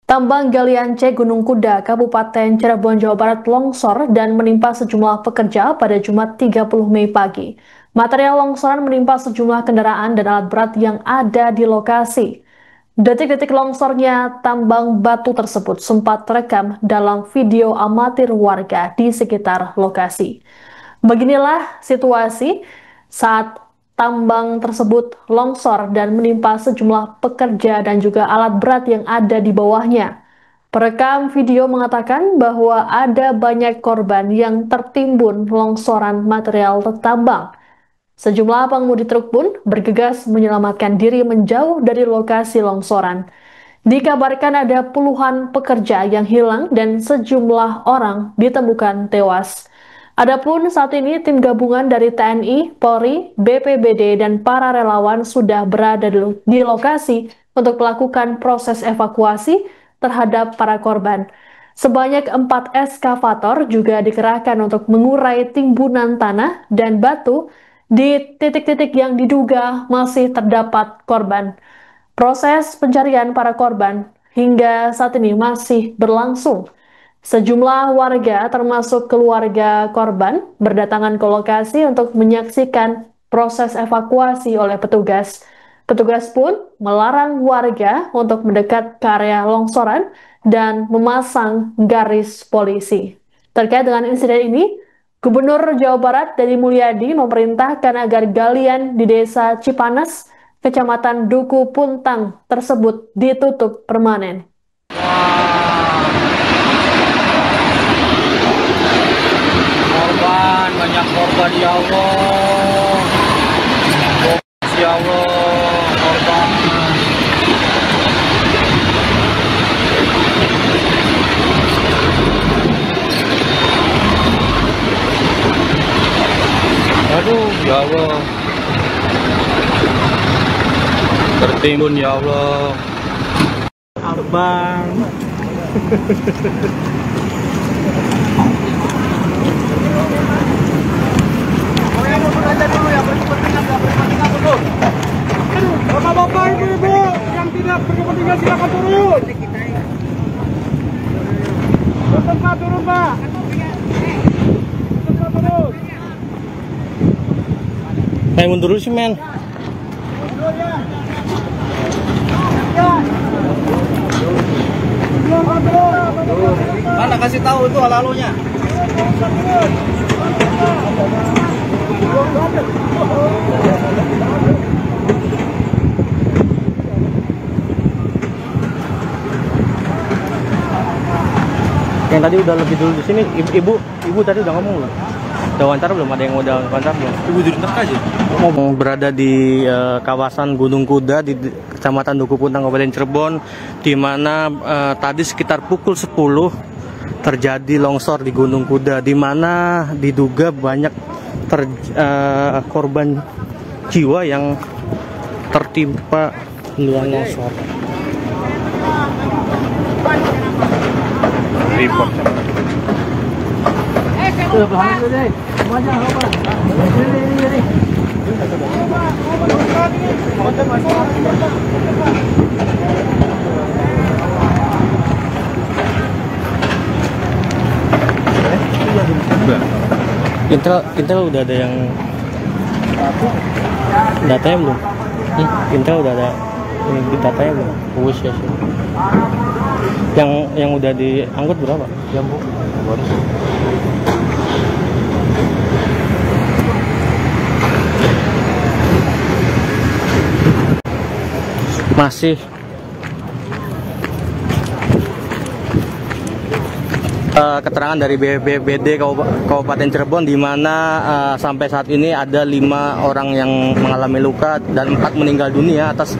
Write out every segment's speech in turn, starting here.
Tambang galian C Gunung Kuda, Kabupaten Cirebon, Jawa Barat longsor dan menimpa sejumlah pekerja pada Jumat 30 Mei pagi. Material longsoran menimpa sejumlah kendaraan dan alat berat yang ada di lokasi. Detik-detik longsornya tambang batu tersebut sempat terekam dalam video amatir warga di sekitar lokasi. Beginilah situasi saat tambang tersebut longsor dan menimpa sejumlah pekerja dan juga alat berat yang ada di bawahnya. Perekam video mengatakan bahwa ada banyak korban yang tertimbun longsoran material tambang. Sejumlah pengemudi truk pun bergegas menyelamatkan diri menjauh dari lokasi longsoran. Dikabarkan ada puluhan pekerja yang hilang dan sejumlah orang ditemukan tewas. Adapun saat ini tim gabungan dari TNI, Polri, BPBD, dan para relawan sudah berada di lokasi untuk melakukan proses evakuasi terhadap para korban. Sebanyak 4 eskavator juga dikerahkan untuk mengurai timbunan tanah dan batu di titik-titik yang diduga masih terdapat korban. Proses pencarian para korban hingga saat ini masih berlangsung. Sejumlah warga termasuk keluarga korban berdatangan ke lokasi untuk menyaksikan proses evakuasi oleh petugas. Petugas pun melarang warga untuk mendekat ke area longsoran dan memasang garis polisi. Terkait dengan insiden ini, Gubernur Jawa Barat Deddy Mulyadi memerintahkan agar galian di Desa Cipanas, Kecamatan Duku Puntang tersebut ditutup permanen. Korban, banyak korban ya Allah. Ya Allah, korban. Aduh, ya Allah. Tertimbun ya Allah. Abang. Bapak-bapak, ibu-ibu yang tidak berkepentingan silakan turun. Tempat turun, Pak. Tempat turun. Kayak mundur dulu sih, men. Mana kasih tahu itu halalunya. Yang tadi udah lebih dulu di sini, ibu tadi udah ngomong loh. Udah wawancara belum? Ada yang udah wawancara belum? Ibu di rumah aja. Mau berada di kawasan Gunung Kuda di Kecamatan Duku Puntang, Kabupaten Cirebon, di mana tadi sekitar pukul 10 terjadi longsor di Gunung Kuda, di mana diduga banyak korban jiwa yang tertimpa longsor. Report. Intel udah ada yang datanya belum? Intel udah ada ini datanya belum? Push ya sih. Yang udah diangkut berapa? Ya Bu. Masih keterangan dari BPBD Kabupaten Cirebon, di mana sampai saat ini ada 5 orang yang mengalami luka dan 4 meninggal dunia atas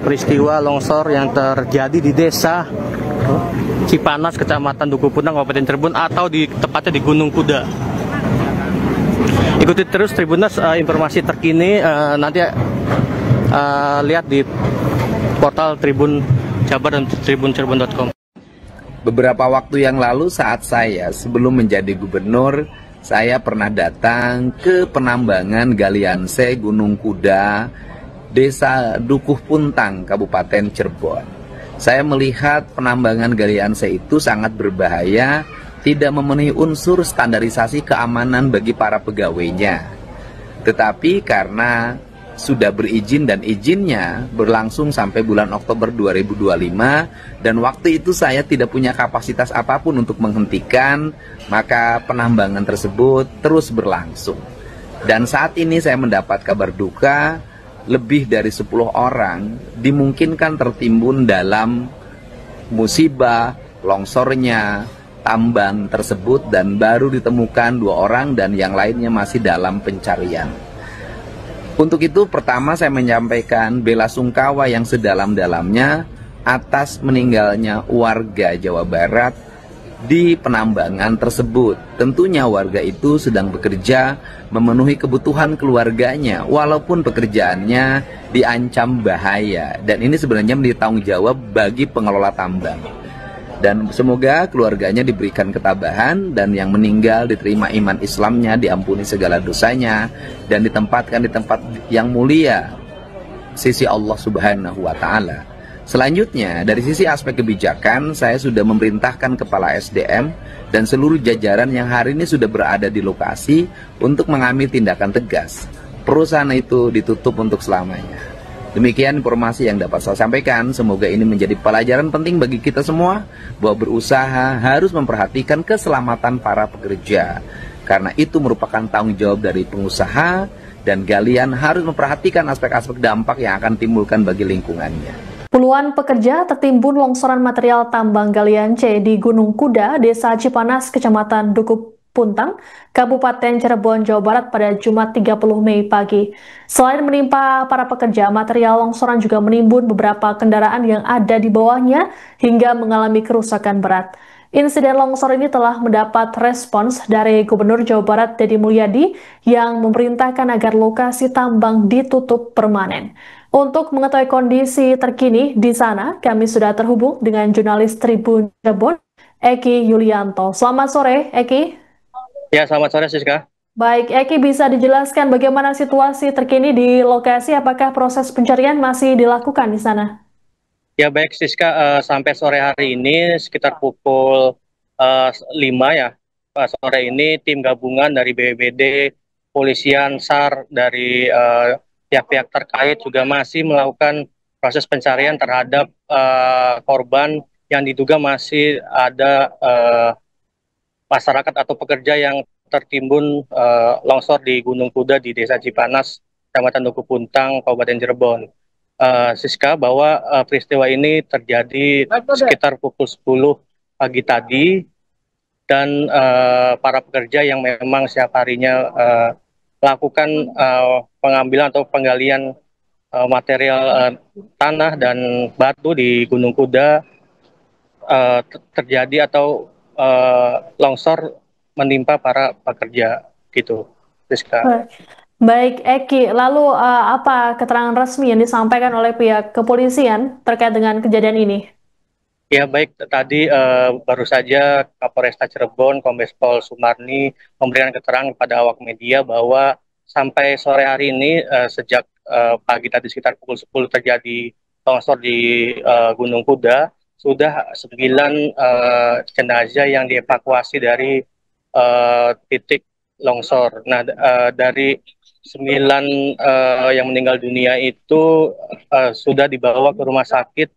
peristiwa longsor yang terjadi di Desa Cipanas, Kecamatan Duku Puntang, Kabupaten Cirebon, atau tepatnya di Gunung Kuda. Ikuti terus Tribunnews, informasi terkini nanti lihat di portal Tribun Jabar dan tribuncerebon.com. Beberapa waktu yang lalu saat saya sebelum menjadi gubernur, saya pernah datang ke penambangan galian C Gunung Kuda, Desa Dukuh Puntang, Kabupaten Cirebon. Saya melihat penambangan galian C itu sangat berbahaya, tidak memenuhi unsur standarisasi keamanan bagi para pegawainya. Tetapi karena sudah berizin dan izinnya berlangsung sampai bulan Oktober 2025 dan waktu itu saya tidak punya kapasitas apapun untuk menghentikan, maka penambangan tersebut terus berlangsung. Dan saat ini saya mendapat kabar duka, lebih dari 10 orang dimungkinkan tertimbun dalam musibah longsornya tambang tersebut dan baru ditemukan 2 orang dan yang lainnya masih dalam pencarian. Untuk itu pertama saya menyampaikan bela sungkawa yang sedalam-dalamnya atas meninggalnya warga Jawa Barat di penambangan tersebut. Tentunya warga itu sedang bekerja memenuhi kebutuhan keluarganya walaupun pekerjaannya diancam bahaya. Dan ini sebenarnya menjadi tanggung jawab bagi pengelola tambang. Dan semoga keluarganya diberikan ketabahan dan yang meninggal diterima iman Islamnya, diampuni segala dosanya dan ditempatkan di tempat yang mulia sisi Allah Subhanahu wa Ta'ala. Selanjutnya, dari sisi aspek kebijakan, saya sudah memerintahkan Kepala SDM dan seluruh jajaran yang hari ini sudah berada di lokasi untuk mengambil tindakan tegas. Perusahaan itu ditutup untuk selamanya. Demikian informasi yang dapat saya sampaikan. Semoga ini menjadi pelajaran penting bagi kita semua bahwa berusaha harus memperhatikan keselamatan para pekerja. Karena itu merupakan tanggung jawab dari pengusaha dan galian harus memperhatikan aspek-aspek dampak yang akan timbulkan bagi lingkungannya. Puluhan pekerja tertimbun longsoran material tambang galian C di Gunung Kuda, Desa Cipanas, Kecamatan Dukuh Puntang, Kabupaten Cirebon, Jawa Barat pada Jumat 30 Mei pagi. Selain menimpa para pekerja, material longsoran juga menimbun beberapa kendaraan yang ada di bawahnya hingga mengalami kerusakan berat. Insiden longsor ini telah mendapat respons dari Gubernur Jawa Barat Deddy Mulyadi yang memerintahkan agar lokasi tambang ditutup permanen. Untuk mengetahui kondisi terkini di sana, kami sudah terhubung dengan jurnalis Tribun Cirebon, Eki Yulianto. Selamat sore, Eki. Ya, selamat sore Siska. Baik, Eki, bisa dijelaskan bagaimana situasi terkini di lokasi? Apakah proses pencarian masih dilakukan di sana? Ya baik Siska, sampai sore hari ini sekitar pukul 5 ya, sore ini tim gabungan dari BPBD, Polisian, SAR, dari pihak-pihak terkait juga masih melakukan proses pencarian terhadap korban yang diduga masih ada masyarakat atau pekerja yang tertimbun longsor di Gunung Kuda di Desa Cipanas, Kecamatan Dukuh Puntang, Kabupaten Cirebon. Siska, bahwa peristiwa ini terjadi sekitar pukul 10 pagi tadi dan para pekerja yang memang setiap harinya melakukan pengambilan atau penggalian material tanah dan batu di Gunung Kuda terjadi atau longsor menimpa para pekerja gitu, Rizka. Baik, Eki, lalu apa keterangan resmi yang disampaikan oleh pihak kepolisian terkait dengan kejadian ini? Ya baik, tadi baru saja Kapolresta Cirebon, Kombes Pol Sumarni memberikan keterangan kepada awak media bahwa sampai sore hari ini sejak pagi tadi sekitar pukul 10 terjadi longsor di Gunung Kuda, sudah 9 jenazah yang dievakuasi dari titik longsor. Nah, dari 9 yang meninggal dunia itu sudah dibawa ke rumah sakit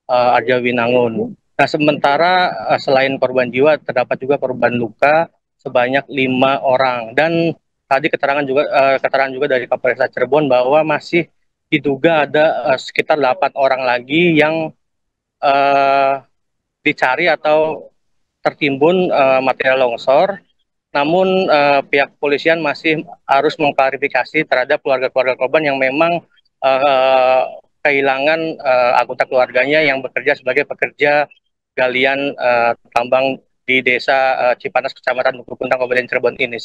Arjawinangun. Nah, sementara selain korban jiwa, terdapat juga korban luka sebanyak 5 orang. Dan tadi keterangan juga dari Kapolresta Cirebon bahwa masih diduga ada sekitar 8 orang lagi yang dicari atau tertimbun material longsor. Namun pihak kepolisian masih harus mengklarifikasi terhadap keluarga-keluarga korban yang memang kehilangan anggota keluarganya yang bekerja sebagai pekerja galian tambang di Desa Cipanas, Kecamatan Dukuh Puntang, Kabupaten Cirebon ini.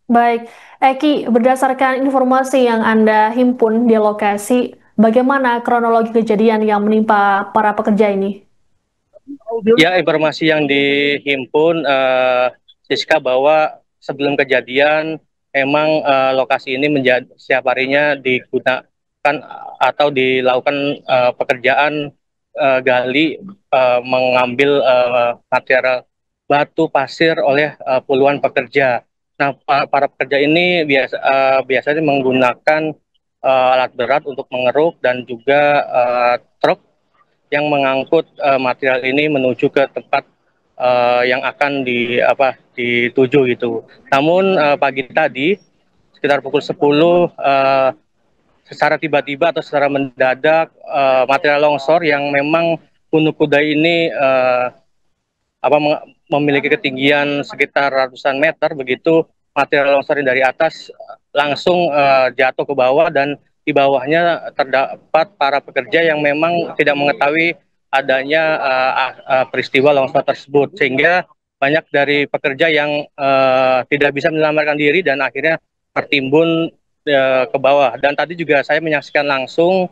Baik, Eki, berdasarkan informasi yang Anda himpun di lokasi, bagaimana kronologi kejadian yang menimpa para pekerja ini? Ya, informasi yang dihimpun Siska, bahwa sebelum kejadian memang lokasi ini menjadi setiap harinya digunakan atau dilakukan pekerjaan gali mengambil material batu pasir oleh puluhan pekerja. Nah, para pekerja ini biasanya menggunakan alat berat untuk mengeruk dan juga truk yang mengangkut material ini menuju ke tempat yang akan dituju gitu. Namun pagi tadi sekitar pukul 10 secara tiba-tiba atau secara mendadak material longsor yang memang Gunung Kuda ini memiliki ketinggian sekitar ratusan meter, begitu material longsor dari atas langsung jatuh ke bawah, dan di bawahnya terdapat para pekerja yang memang tidak mengetahui adanya peristiwa longsor tersebut, sehingga banyak dari pekerja yang tidak bisa menyelamatkan diri dan akhirnya tertimbun ke bawah. Dan tadi juga saya menyaksikan langsung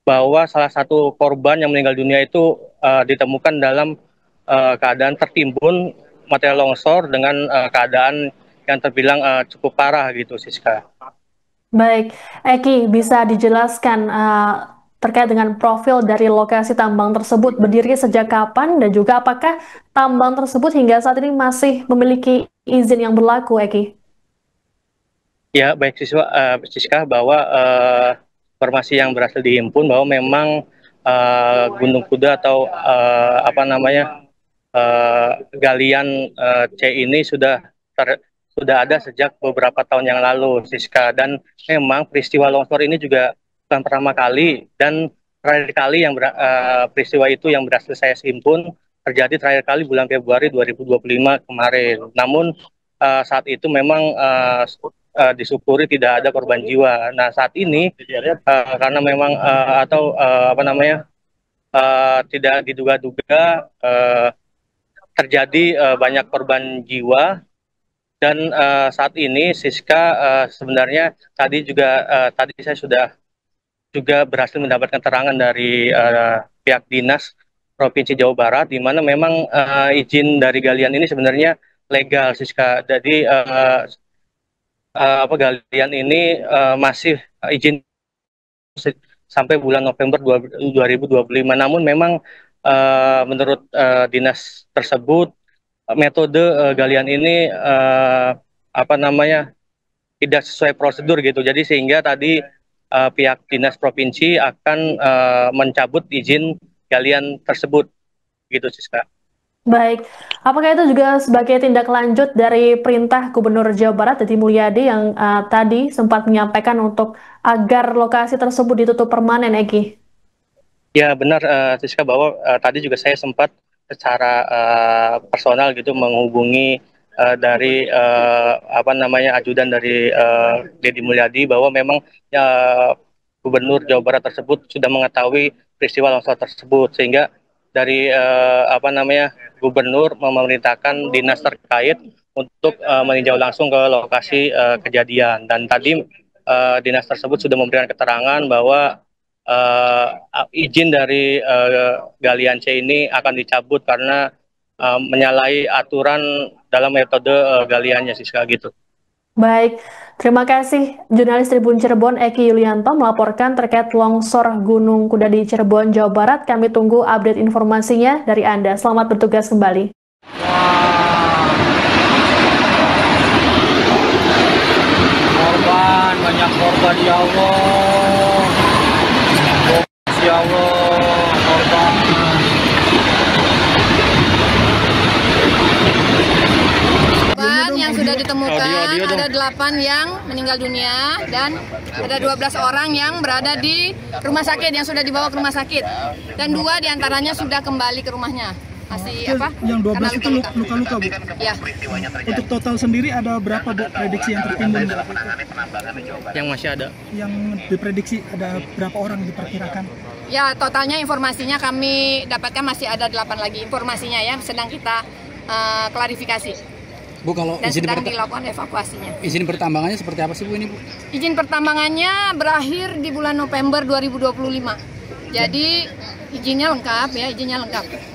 bahwa salah satu korban yang meninggal dunia itu ditemukan dalam keadaan tertimbun material longsor dengan keadaan yang terbilang cukup parah gitu, Siska. Baik, Eki, bisa dijelaskan terkait dengan profil dari lokasi tambang tersebut berdiri sejak kapan dan juga apakah tambang tersebut hingga saat ini masih memiliki izin yang berlaku, Eki? Ya, baik Siska, bahwa informasi yang berhasil dihimpun bahwa memang Gunung Kuda atau galian C ini sudah ada sejak beberapa tahun yang lalu, Siska. Dan memang peristiwa longsor ini juga bukan pertama kali, dan terakhir kali yang peristiwa itu yang berhasil saya himpun terjadi terakhir kali bulan Februari 2025 kemarin. Namun saat itu memang disyukuri tidak ada korban jiwa. Nah, saat ini karena memang tidak diduga-duga terjadi banyak korban jiwa. Dan saat ini Siska sebenarnya tadi saya sudah juga berhasil mendapatkan keterangan dari pihak dinas Provinsi Jawa Barat, di mana memang izin dari galian ini sebenarnya legal, Siska. Jadi galian ini masih izin sampai bulan November 2025. Namun memang menurut dinas tersebut metode galian ini tidak sesuai prosedur gitu. Jadi sehingga tadi pihak dinas provinsi akan mencabut izin galian tersebut gitu, Siska. Baik, apakah itu juga sebagai tindak lanjut dari perintah Gubernur Jawa Barat Deddy Mulyadi yang tadi sempat menyampaikan untuk agar lokasi tersebut ditutup permanen, Eki? Ya benar, Siska, bahwa tadi juga saya sempat secara personal gitu menghubungi dari ajudan dari Deddy Mulyadi, bahwa memang Gubernur Jawa Barat tersebut sudah mengetahui peristiwa longsor tersebut, sehingga dari Gubernur memerintahkan dinas terkait untuk meninjau langsung ke lokasi kejadian. Dan tadi dinas tersebut sudah memberikan keterangan bahwa izin dari galian C ini akan dicabut karena menyalahi aturan dalam metode galiannya, Siska, gitu. Baik, terima kasih jurnalis Tribun Cirebon Eki Yulianto melaporkan terkait longsor Gunung Kuda di Cirebon, Jawa Barat. Kami tunggu update informasinya dari Anda. Selamat bertugas kembali. Banyak korban, ya Allah. Ya Allah, korban. Yang sudah ditemukan ada 8 yang meninggal dunia dan ada 12 orang yang berada di rumah sakit, yang sudah dibawa ke rumah sakit, dan 2 diantaranya sudah kembali ke rumahnya. Masih Yang 12 itu luka-luka, Bu? Ya. Untuk total sendiri ada berapa, Bu, prediksi yang tertimbun? Yang masih ada? Yang diprediksi ada berapa orang diperkirakan? Ya, totalnya informasinya kami dapatkan masih ada 8 lagi informasinya ya, sedang kita klarifikasi. Bu, kalau dan sedang dilakukan evakuasinya. Izin pertambangannya seperti apa sih, Bu, ini, Bu? Izin pertambangannya berakhir di bulan November 2025. Jadi izinnya lengkap ya, izinnya lengkap.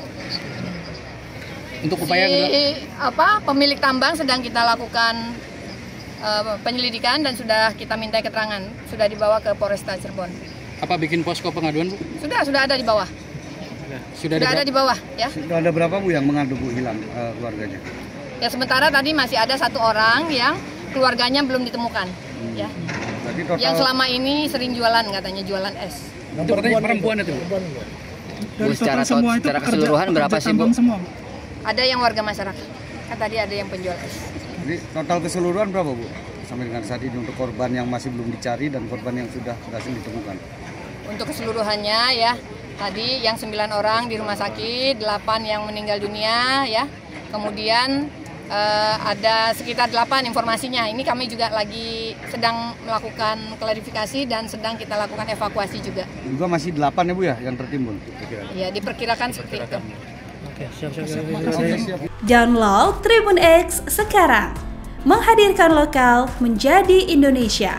Untuk upaya pemilik tambang sedang kita lakukan penyelidikan dan sudah kita minta keterangan, sudah dibawa ke Polresta Cirebon. Apa bikin posko pengaduan, Bu? Sudah ada di bawah. Sudah ada di bawah, ya. Sudah ada berapa Bu yang mengadu Bu hilang keluarganya? Ya sementara tadi masih ada 1 orang yang keluarganya belum ditemukan, ya. Berarti total... Yang selama ini sering jualan, katanya jualan es. Itu perempuan itu, Bu? Bu, secara keseluruhan berapa sih, Bu? Ada yang warga masyarakat, kan tadi ada yang penjual es. Jadi total keseluruhan berapa Bu? Sampai dengan saat ini untuk korban yang masih belum dicari dan korban yang sudah berhasil ditemukan. Untuk keseluruhannya ya, tadi yang 9 orang di rumah sakit, 8 yang meninggal dunia ya. Kemudian ada sekitar 8 informasinya. Ini kami juga lagi sedang melakukan klarifikasi dan sedang kita lakukan evakuasi juga. Juga masih 8 ya Bu ya yang tertimbun? Ya, diperkirakan seperti itu. Download Tribun X sekarang, menghadirkan lokal menjadi Indonesia.